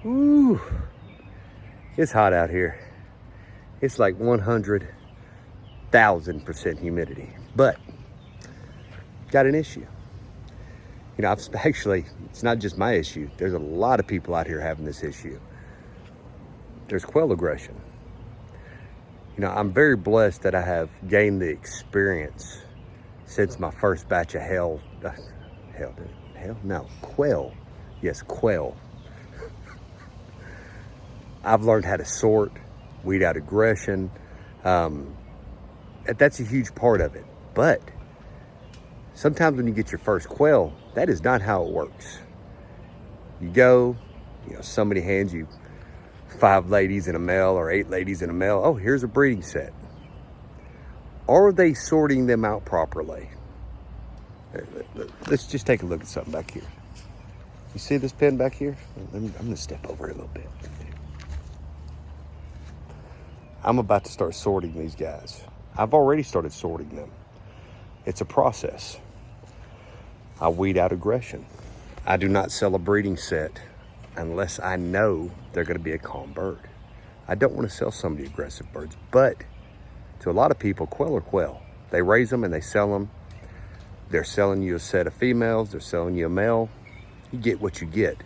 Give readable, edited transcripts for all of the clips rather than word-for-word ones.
Ooh, it's hot out here. It's like 100,000% humidity, but got an issue. You know, actually, it's not just my issue. There's a lot of people out here having this issue. There's quail aggression. You know, I'm very blessed that I have gained the experience since my first batch of quail. Yes, quail. I've learned how to sort, weed out aggression. That's a huge part of it. But sometimes when you get your first quail, that is not how it works. You go, you know, somebody hands you 5 ladies and a male or 8 ladies and a male. Oh, here's a breeding set. Are they sorting them out properly? Let's just take a look at something back here. You see this pen back here? I'm gonna step over here a little bit. I'm about to start sorting these guys. I've already started sorting them. It's a process. I weed out aggression. I do not sell a breeding set unless I know they're gonna be a calm bird. I don't wanna sell somebody aggressive birds, but to a lot of people, quail are quail. They raise them and they sell them. They're selling you a set of females, they're selling you a male. You get what you get.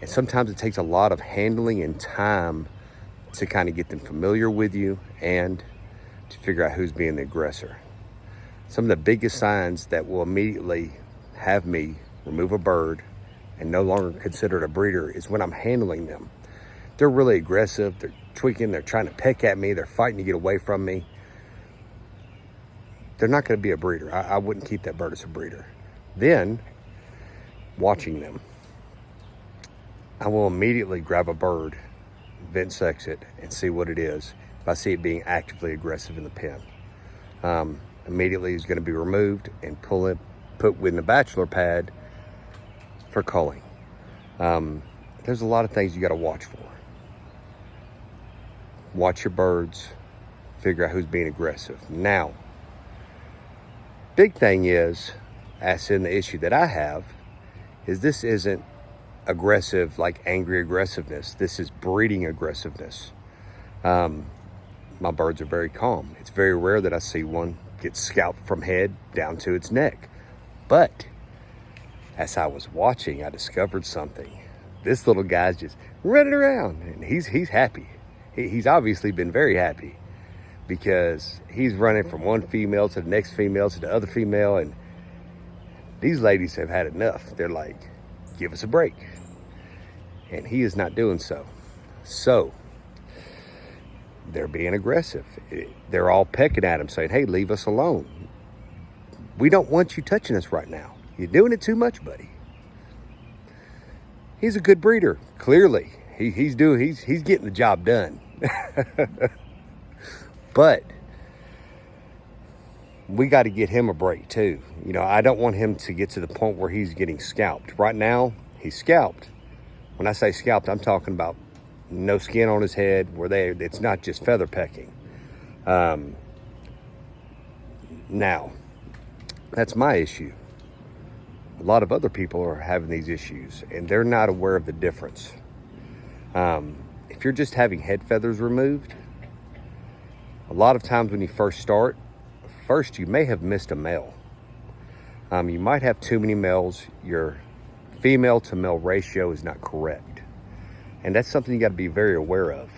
And sometimes it takes a lot of handling and time to kind of get them familiar with you and to figure out who's being the aggressor. Some of the biggest signs that will immediately have me remove a bird and no longer consider it a breeder is when I'm handling them. They're really aggressive, they're tweaking, they're trying to peck at me, they're fighting to get away from me. They're not gonna be a breeder. I wouldn't keep that bird as a breeder. Then, watching them, I will immediately grab a bird, vent sex it, and see what it is. If I see it being actively aggressive in the pen, immediately it's going to be removed and put within the bachelor pad for culling. There's a lot of things you got to watch for. Watch your birds, figure out who's being aggressive. Now, big thing is, as in the issue that I have, is this isn't aggressive like angry aggressiveness. This is breeding aggressiveness. My birds are very calm. It's very rare that I see one get scalped from head down to its neck. But as I was watching, I discovered something. This little guy's just running around and he's happy. He's obviously been very happy because he's running from one female to the next female to the other female, and these ladies have had enough. They're like, give us a break. And he is not doing so. So they're being aggressive. They're all pecking at him saying, hey, leave us alone. We don't want you touching us right now. You're doing it too much, buddy. He's a good breeder, clearly. He's getting the job done. But we got to get him a break too. You know, I don't want him to get to the point where he's getting scalped. Right now, he's scalped. When I say scalped, I'm talking about no skin on his head, it's not just feather pecking. Now, that's my issue. A lot of other people are having these issues and they're not aware of the difference. If you're just having head feathers removed, a lot of times when you first start, you may have missed a male. You might have too many males. Your female to male ratio is not correct. And that's something you got to be very aware of.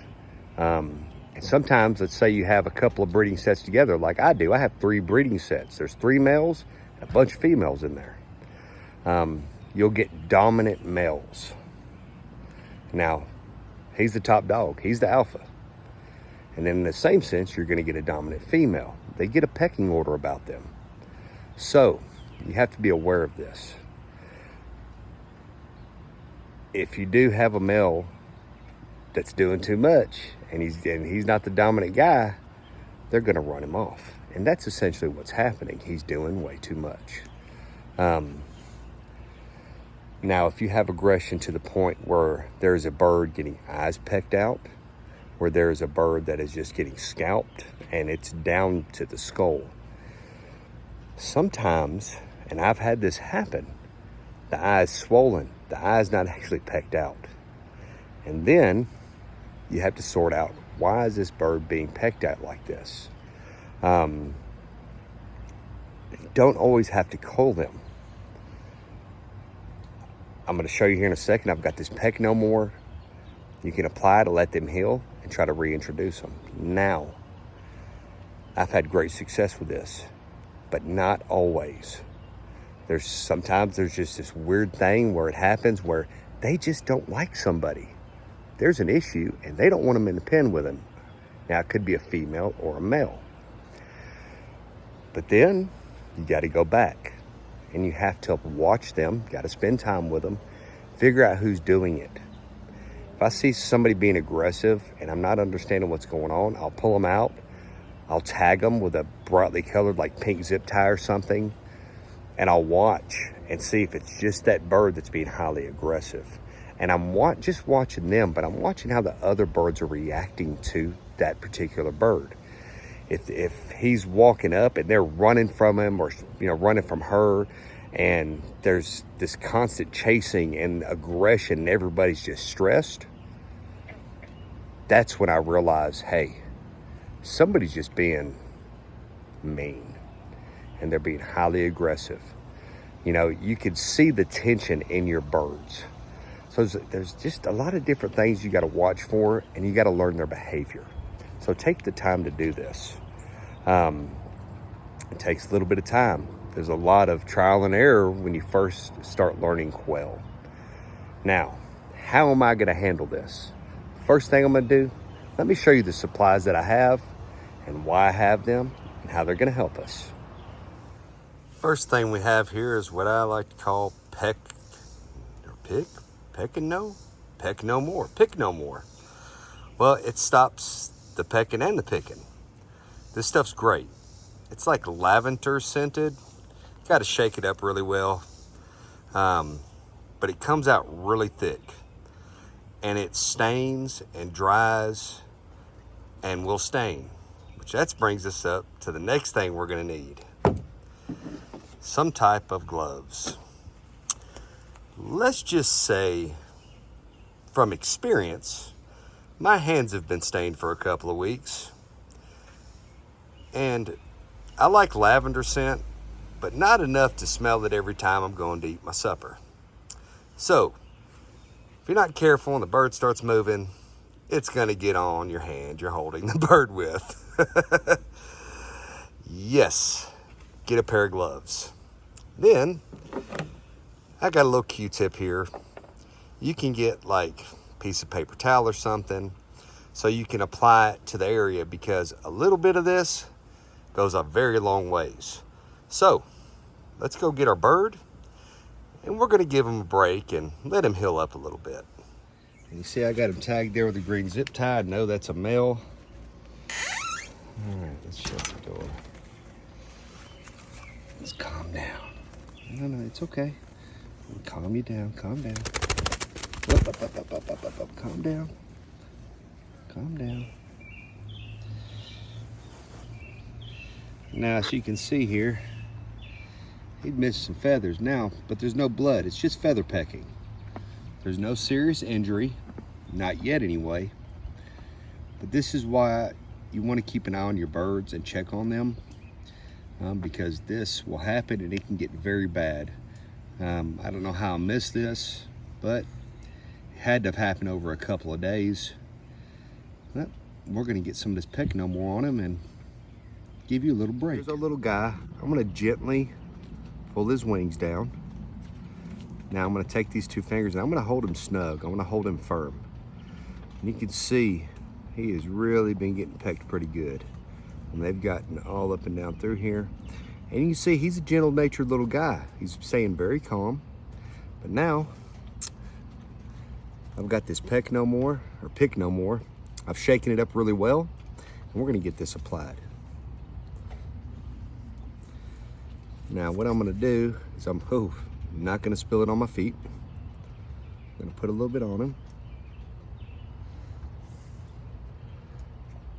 And sometimes, let's say you have a couple of breeding sets together, like I do. I have 3 breeding sets. There's 3 males, and a bunch of females in there. You'll get dominant males. Now, he's the top dog. He's the alpha. And then in the same sense, you're going to get a dominant female. They get a pecking order about them. So, you have to be aware of this. If you do have a male that's doing too much and he's not the dominant guy, they're going to run him off. And that's essentially what's happening. He's doing way too much. Now, if you have aggression to the point where there's a bird getting eyes pecked out, where there's a bird that is just getting scalped and it's down to the skull, sometimes, and I've had this happen, the eye's swollen, the eye's not actually pecked out. And then you have to sort out, why is this bird being pecked at like this? You don't always have to cull them. I'm going to show you here in a second. I've got this peck no more. You can apply to let them heal and try to reintroduce them. Now, I've had great success with this, but not always. Sometimes there's just this weird thing where it happens where they just don't like somebody. There's an issue and they don't want them in the pen with them. Now, it could be a female or a male. But then you got to go back and you have to watch them, got to spend time with them, figure out who's doing it. If I see somebody being aggressive and I'm not understanding what's going on, I'll pull them out. I'll tag them with a brightly colored like pink zip tie or something. And I'll watch and see if it's just that bird that's being highly aggressive. And I'm just watching them, but I'm watching how the other birds are reacting to that particular bird. If he's walking up and they're running from him or running from her, and there's this constant chasing and aggression and everybody's just stressed, that's when I realize, hey, somebody's just being mean and they're being highly aggressive. You can see the tension in your birds. So there's just a lot of different things you got to watch for, and you got to learn their behavior. So take the time to do this. It takes a little bit of time. There's a lot of trial and error when you first start learning quail. Now, how am I going to handle this? First thing I'm going to do, let me show you the supplies that I have and why I have them and how they're going to help us. First thing we have here is what I like to call pick no more. Well, it stops the pecking and the picking. This stuff's great. It's like lavender scented. Got to shake it up really well. But it comes out really thick. And it stains and dries and will stain. Which that brings us up to the next thing we're going to need. Some type of gloves. Let's just say, from experience, my hands have been stained for a couple of weeks. And I like lavender scent, but not enough to smell it every time I'm going to eat my supper. So, if you're not careful and the bird starts moving, it's going to get on your hand you're holding the bird with. Yes, get a pair of gloves. Then, I got a little Q-tip here. You can get like a piece of paper towel or something so you can apply it to the area, because a little bit of this goes a very long ways. So, let's go get our bird, and we're going to give him a break and let him heal up a little bit. And you see I got him tagged there with a green zip tie. I know that's a male. All right, let's shut the door. Let's calm down. No, it's okay. Calm you down, calm down. Up. Calm down. Calm down. Now, as you can see here, he'd missed some feathers now, but there's no blood. It's just feather pecking. There's no serious injury, not yet anyway. But this is why you want to keep an eye on your birds and check on them, because this will happen and it can get very bad. I don't know how I missed this, but it had to have happened over a couple of days. But we're going to get some of this peck no more on him and give you a little break. Here's our little guy. I'm going to gently pull his wings down. Now I'm going to take these two fingers and I'm going to hold him snug. I'm going to hold him firm. And you can see he has really been getting pecked pretty good. And they've gotten all up and down through here. And you can see he's a gentle-natured little guy. He's staying very calm. But now, I've got this pick no more. I've shaken it up really well. And we're going to get this applied. Now, what I'm going to do is I'm not going to spill it on my feet. I'm going to put a little bit on him.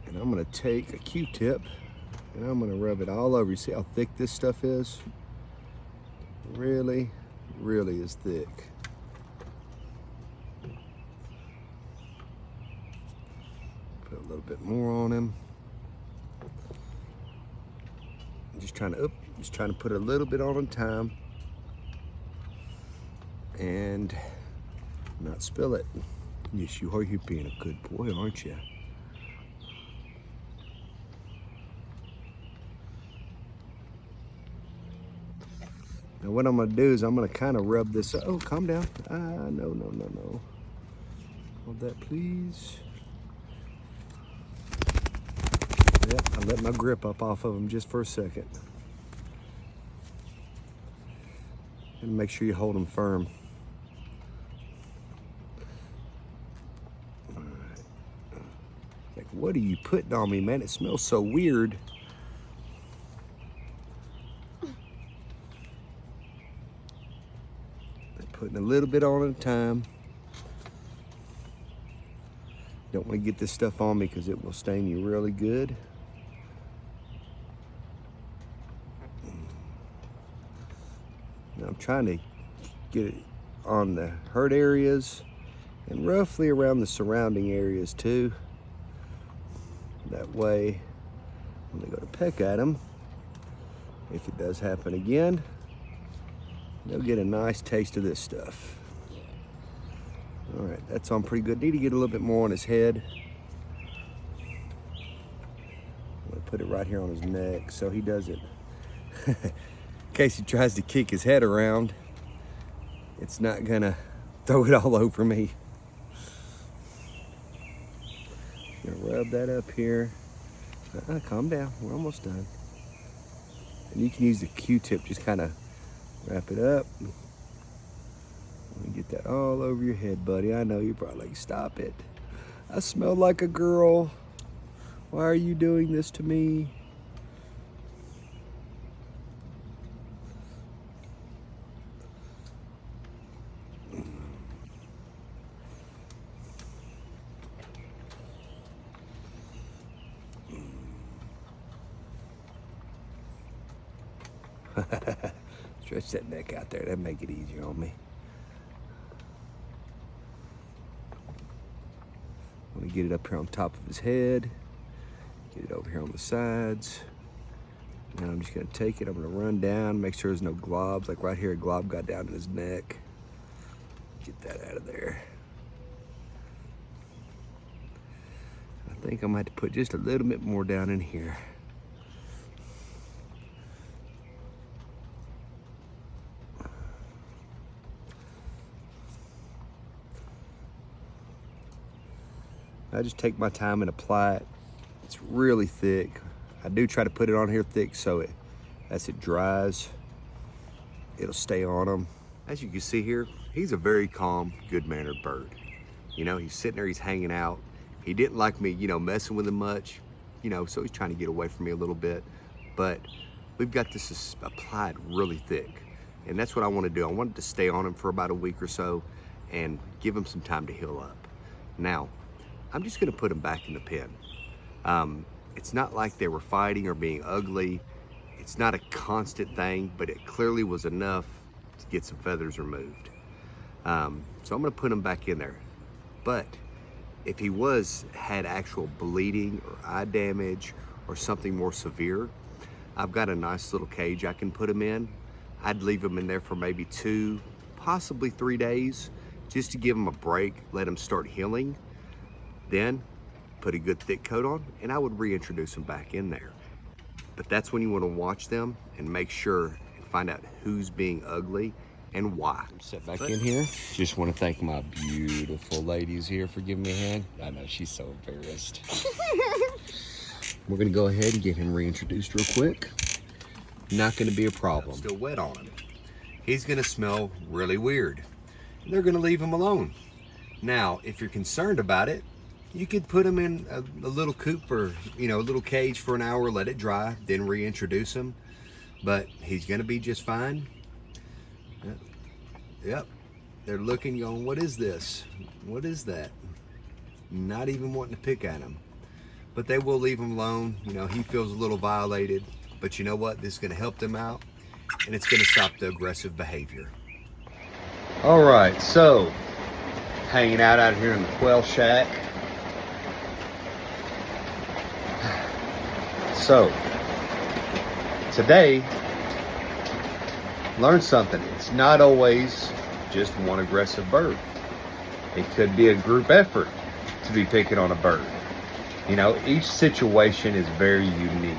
And I'm going to take a Q-tip and I'm going to rub it all over. You see how thick this stuff is? Really, really is thick. Put a little bit more on him. I'm just trying to put a little bit on time and not spill it. Yes, you are. You're being a good boy, aren't you? Now what I'm gonna do is I'm gonna kind of rub this. Oh, calm down. No. Hold that, please. Yep, I let my grip up off of him just for a second. And make sure you hold them firm. All right. Like, what are you putting on me, man? It smells so weird. Putting a little bit on at a time. Don't want to get this stuff on me because it will stain you really good. Now I'm trying to get it on the hurt areas and roughly around the surrounding areas too. That way, when they go to peck at them, if it does happen again, they'll get a nice taste of this stuff. All right, that's on pretty good. Need to get a little bit more on his head. I'm gonna put it right here on his neck so he doesn't, in case he tries to kick his head around, it's not gonna throw it all over me. Gonna rub that up here. Calm down, we're almost done. And you can use the Q-tip, just kind of wrap it up. Let me get that all over your head, buddy. I know you're probably like, stop it. I smell like a girl. Why are you doing this to me? Stretch that neck out there. That'll make it easier on me. I'm gonna get it up here on top of his head. Get it over here on the sides. Now I'm just gonna take it, I'm gonna run down, make sure there's no globs. Like right here, a glob got down in his neck. Get that out of there. I think I'm gonna have to put just a little bit more down in here. I just take my time and apply it. It's really thick. I do try to put it on here thick so as it dries, it'll stay on them. As you can see here, he's a very calm, good-mannered bird. You know, he's sitting there, he's hanging out. He didn't like me, you know, messing with him much, you know, so he's trying to get away from me a little bit. But we've got this applied really thick. And that's what I want to do. I want it to stay on him for about a week or so and give him some time to heal up. Now, I'm just gonna put them back in the pen. It's not like they were fighting or being ugly. It's not a constant thing, but it clearly was enough to get some feathers removed. So I'm gonna put him back in there. But if he had actual bleeding or eye damage or something more severe, I've got a nice little cage I can put him in. I'd leave him in there for maybe 2, possibly 3 days, just to give him a break, let him start healing. Then put a good thick coat on and I would reintroduce them back in there. But that's when you want to watch them and make sure and find out who's being ugly and why. Sit back in here. Just want to thank my beautiful ladies here for giving me a hand. I know, she's so embarrassed. We're gonna go ahead and get him reintroduced real quick. Not gonna be a problem. Still wet on him. He's gonna smell really weird. They're gonna leave him alone. Now, if you're concerned about it, you could put him in a little coop or, you know, a little cage for an hour, let it dry, then reintroduce him. But he's gonna be just fine. Yep. They're looking, going, what is this? What is that? Not even wanting to pick at him. But they will leave him alone. You know, he feels a little violated, but you know what? This is gonna help them out and it's gonna stop the aggressive behavior. All right, so hanging out here in the quail shack. So, today, learn something. It's not always just one aggressive bird. It could be a group effort to be picking on a bird. You know, each situation is very unique.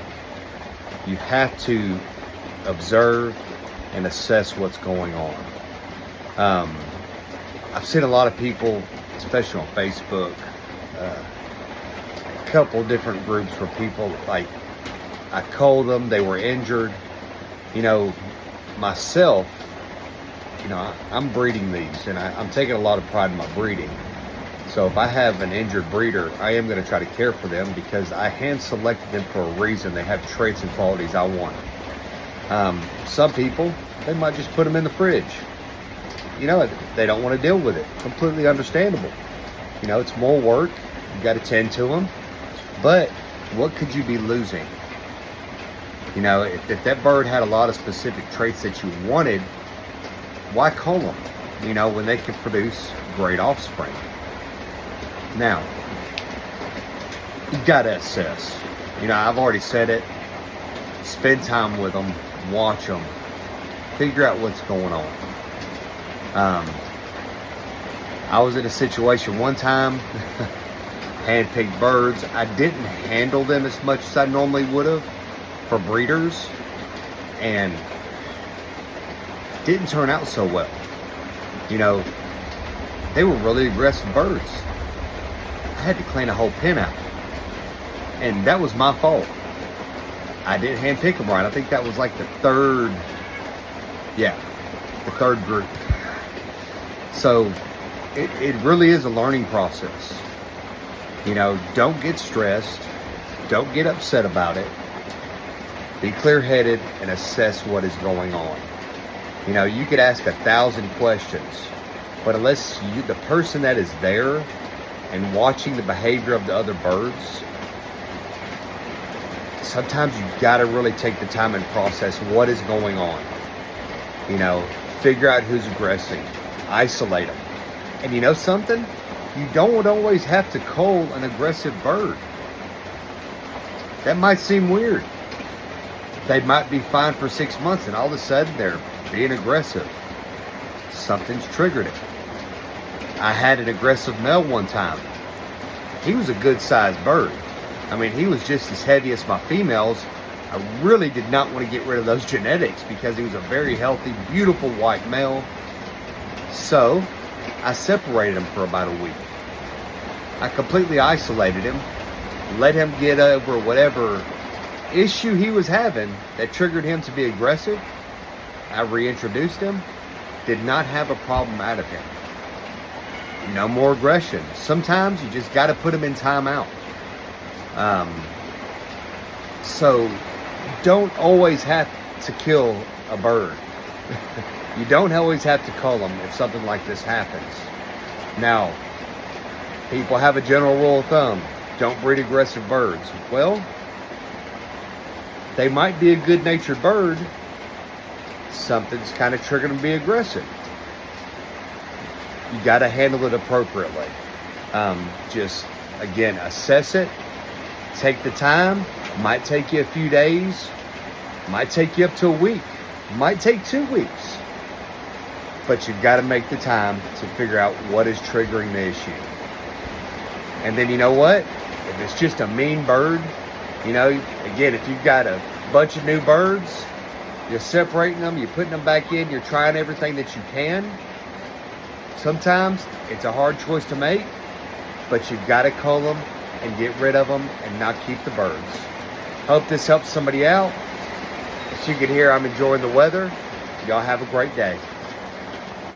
You have to observe and assess what's going on. I've seen a lot of people, especially on Facebook, a couple different groups where people, like, I called them, they were injured. You know, myself, you know, I'm breeding these, and I'm taking a lot of pride in my breeding. So if I have an injured breeder, I am going to try to care for them because I hand selected them for a reason. They have traits and qualities I want. Some people, they might just put them in the fridge. You know, they don't want to deal with it. Completely understandable. You know, it's more work. You got to tend to them. But what could you be losing? You know, if that bird had a lot of specific traits that you wanted, why cull them? You know, when they can produce great offspring. Now, you got to assess. You know, I've already said it. Spend time with them. Watch them. Figure out what's going on. I was in a situation one time, hand-picked birds. I didn't handle them as much as I normally would have for breeders, and didn't turn out so well. You know, they were really aggressive birds. I had to clean a whole pen out, and that was my fault. I didn't hand-pick them right. I think that was like the third group. So it really is a learning process. You know, don't get stressed. Don't get upset about it. Be clear-headed and assess what is going on. You know, you could ask 1,000 questions, but unless the person that is there and watching the behavior of the other birds, sometimes you got to really take the time and process what is going on. You know, figure out who's aggressing. Isolate them. And you know something? You don't always have to cull an aggressive bird. That might seem weird. They might be fine for 6 months and all of a sudden they're being aggressive. Something's triggered it. I had an aggressive male one time. He was a good sized bird. I mean, he was just as heavy as my females. I really did not want to get rid of those genetics because he was a very healthy, beautiful white male. So I separated him for about a week. I completely isolated him, let him get over whatever issue he was having that triggered him to be aggressive. I reintroduced him, did not have a problem out of him. No more aggression. Sometimes you just got to put him in timeout. So don't always have to kill a bird. You don't always have to cull them if something like this happens. Now, people have a general rule of thumb. Don't breed aggressive birds. Well, they might be a good-natured bird. Something's kind of triggered them to be aggressive. You got to handle it appropriately. Just, again, assess it. Take the time. Might take you a few days. Might take you up to a week. Might take 2 weeks. But you've got to make the time to figure out what is triggering the issue. And then you know what? If it's just a mean bird, you know, again, if you've got a bunch of new birds, you're separating them, you're putting them back in, you're trying everything that you can. Sometimes it's a hard choice to make, but you've got to cull them and get rid of them and not keep the birds. Hope this helps somebody out. As you can hear, I'm enjoying the weather. Y'all have a great day.